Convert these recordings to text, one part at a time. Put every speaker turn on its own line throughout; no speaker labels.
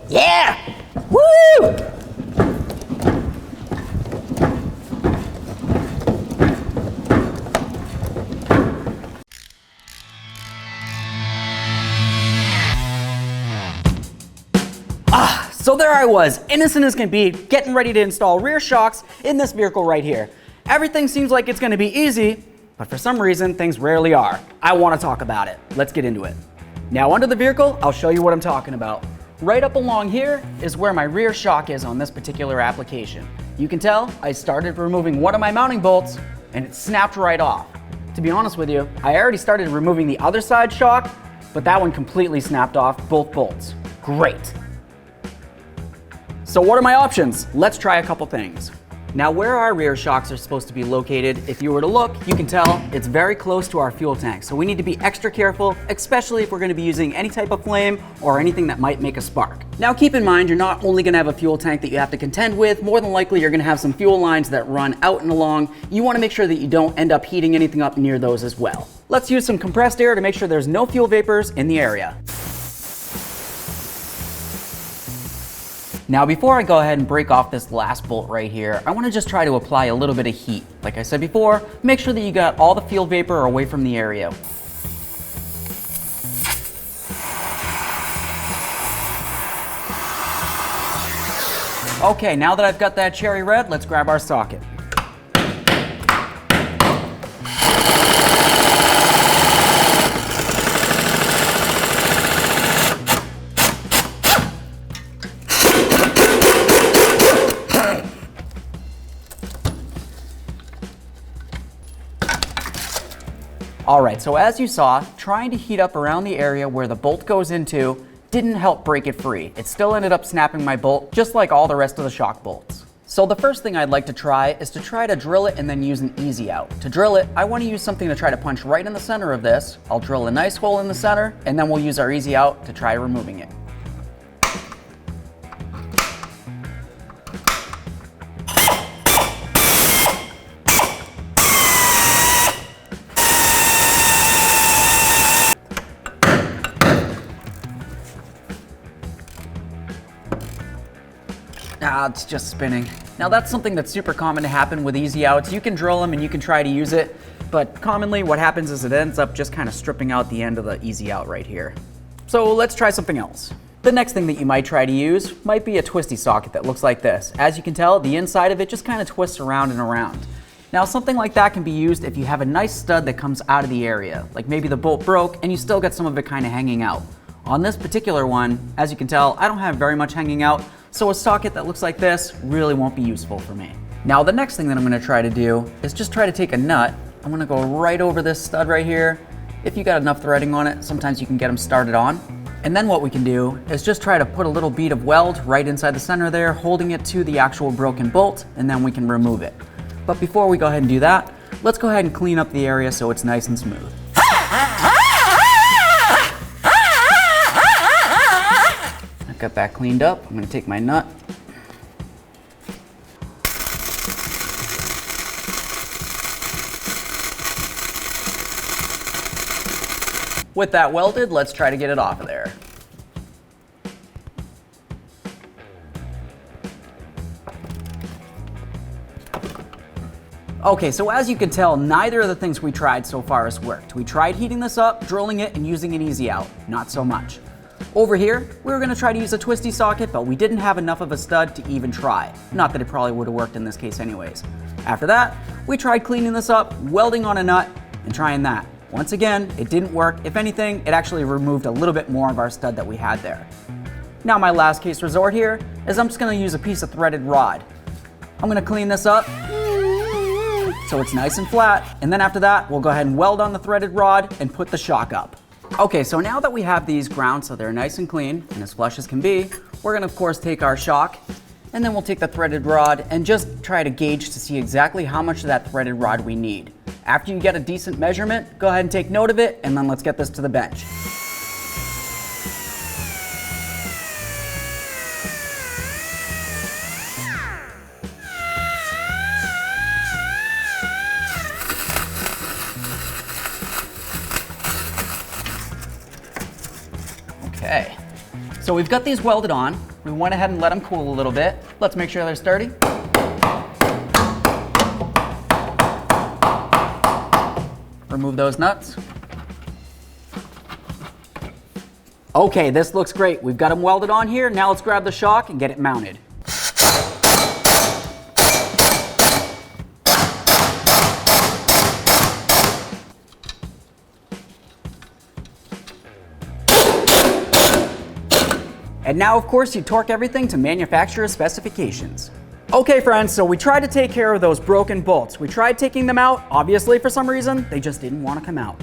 Yeah! Woo! So there I was, innocent as can be, getting ready to install rear shocks in this vehicle right here. Everything seems like it's gonna be easy, but for some reason, things rarely are. I wanna talk about it. Let's get into it. Now under the vehicle, I'll show you what I'm talking about. Right up along here is where my rear shock is on this particular application. You can tell I started removing one of my mounting bolts and it snapped right off. To be honest with you, I already started removing the other side shock, but that one completely snapped off both bolts. Great. So what are my options? Let's try a couple things. Now where our rear shocks are supposed to be located, if you were to look, you can tell it's very close to our fuel tank. So we need to be extra careful, especially if we're gonna be using any type of flame or anything that might make a spark. Now keep in mind, you're not only gonna have a fuel tank that you have to contend with, more than likely you're gonna have some fuel lines that run out and along. You wanna make sure that you don't end up heating anything up near those as well. Let's use some compressed air to make sure there's no fuel vapors in the area. Now before I go ahead and break off this last bolt right here, I want to just try to apply a little bit of heat. Like I said before, make sure that you got all the fuel vapor away from the area. Okay, now that I've got that cherry red, let's grab our socket. All right, so as you saw, trying to heat up around the area where the bolt goes into didn't help break it free. It still ended up snapping my bolt, just like all the rest of the shock bolts. So the first thing I'd like to try is to try to drill it and then use an easy out. To drill it, I want to use something to try to punch right in the center of this. I'll drill a nice hole in the center, and then we'll use our easy out to try removing it. Ah, it's just spinning. Now that's something that's super common to happen with easy outs. You can drill them and you can try to use it, but commonly what happens is it ends up just kind of stripping out the end of the easy out right here. So let's try something else. The next thing that you might try to use might be a twisty socket that looks like this. As you can tell, the inside of it just kind of twists around and around. Now something like that can be used if you have a nice stud that comes out of the area, like maybe the bolt broke and you still get some of it kind of hanging out. On this particular one, as you can tell, I don't have very much hanging out, so a socket that looks like this really won't be useful for me. Now the next thing that I'm gonna try to do is just try to take a nut. I'm gonna go right over this stud right here. If you got enough threading on it, sometimes you can get them started on. And then what we can do is just try to put a little bead of weld right inside the center there, holding it to the actual broken bolt, and then we can remove it. But before we go ahead and do that, let's go ahead and clean up the area so it's nice and smooth. Got that cleaned up. I'm gonna take my nut. With that welded, let's try to get it off of there. Okay, so as you can tell, neither of the things we tried so far has worked. We tried heating this up, drilling it, and using an easy out. Not so much. Over here, we were gonna try to use a twisty socket, but we didn't have enough of a stud to even try. Not that it probably would have worked in this case anyways. After that, we tried cleaning this up, welding on a nut, and trying that. Once again, it didn't work. If anything, it actually removed a little bit more of our stud that we had there. Now my last case resort here is I'm just gonna use a piece of threaded rod. I'm gonna clean this up so it's nice and flat, and then after that, we'll go ahead and weld on the threaded rod and put the shock up. Okay, so now that we have these ground so they're nice and clean and as flush as can be, we're gonna of course take our shock, and then we'll take the threaded rod and just try to gauge to see exactly how much of that threaded rod we need. After you get a decent measurement, go ahead and take note of it, and then let's get this to the bench. Okay, so we've got these welded on. We went ahead and let them cool a little bit. Let's make sure they're sturdy. Remove those nuts. Okay, this looks great. We've got them welded on here. Now let's grab the shock and get it mounted. And now, of course, you torque everything to manufacturer's specifications. Okay, friends, so we tried to take care of those broken bolts. We tried taking them out. Obviously, for some reason, they just didn't want to come out.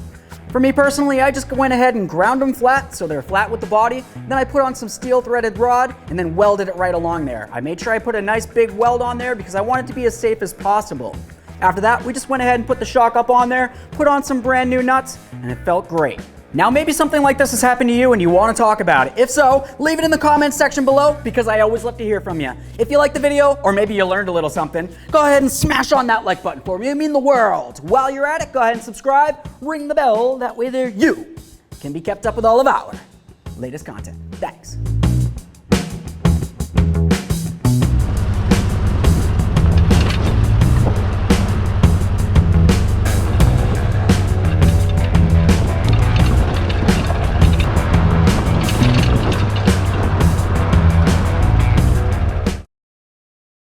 For me personally, I just went ahead and ground them flat so they're flat with the body. Then I put on some steel threaded rod and then welded it right along there. I made sure I put a nice big weld on there because I want it to be as safe as possible. After that, we just went ahead and put the shock up on there, put on some brand new nuts, and it felt great. Now, maybe something like this has happened to you and you want to talk about it. If so, leave it in the comments section below because I always love to hear from you. If you liked the video, or maybe you learned a little something, go ahead and smash on that like button for me. It means the world. While you're at it, go ahead and subscribe, ring the bell. That way there you can be kept up with all of our latest content. Thanks.